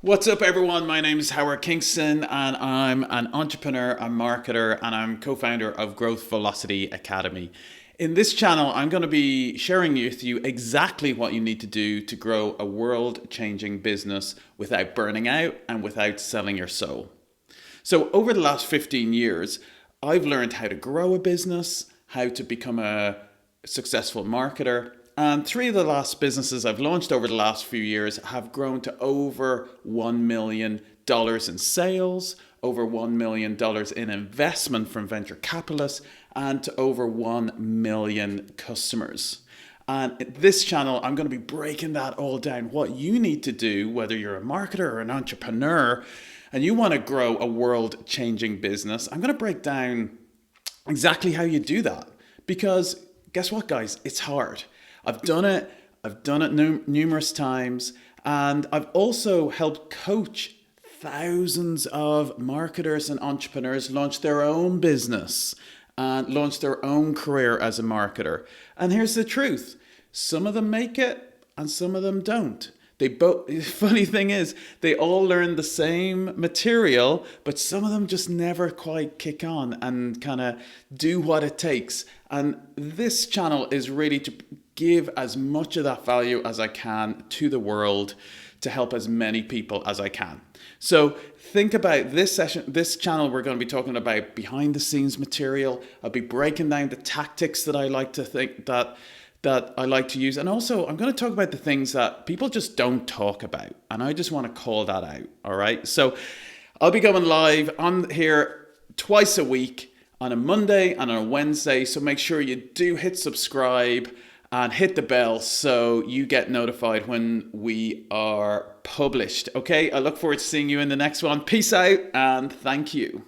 What's up, everyone? My name is Howard Kingston, and I'm an entrepreneur, a marketer, and I'm co founder of Growth Velocity Academy. In this channel, I'm going to be sharing with you exactly what you need to do to grow a world changing business without burning out and without selling your soul. So, over the last 15 years, I've learned how to grow a business, how to become a successful marketer. And three of the last businesses I've launched over the last few years have grown to over $1 million in sales, over $1 million in investment from venture capitalists, and to over 1 million customers. And this channel, I'm going to be breaking that all down. What you need to do, whether you're a marketer or an entrepreneur, and you want to grow a world-changing business, I'm going to break down exactly how you do that. Because guess what, guys? It's hard. I've done it. I've done it numerous times. And I've also helped coach thousands of marketers and entrepreneurs launch their own business and launch their own career as a marketer. And here's the truth. Some of them make it and some of them don't. They both. The funny thing is, they all learn the same material, but some of them just never quite kick on and kind of do what it takes. And this channel is really to give as much of that value as I can to the world to help as many people as I can. So think about this session, this channel. We're going to be talking about behind the scenes material. I'll be breaking down the tactics that I like to think that I like to use. And also, I'm going to talk about the things that people just don't talk about. And I just want to call that out. All right. So I'll be going live on here twice a week on a Monday and on a Wednesday. So make sure you do hit subscribe and hit the bell so you get notified when we are published. Okay. I look forward to seeing you in the next one. Peace out and thank you.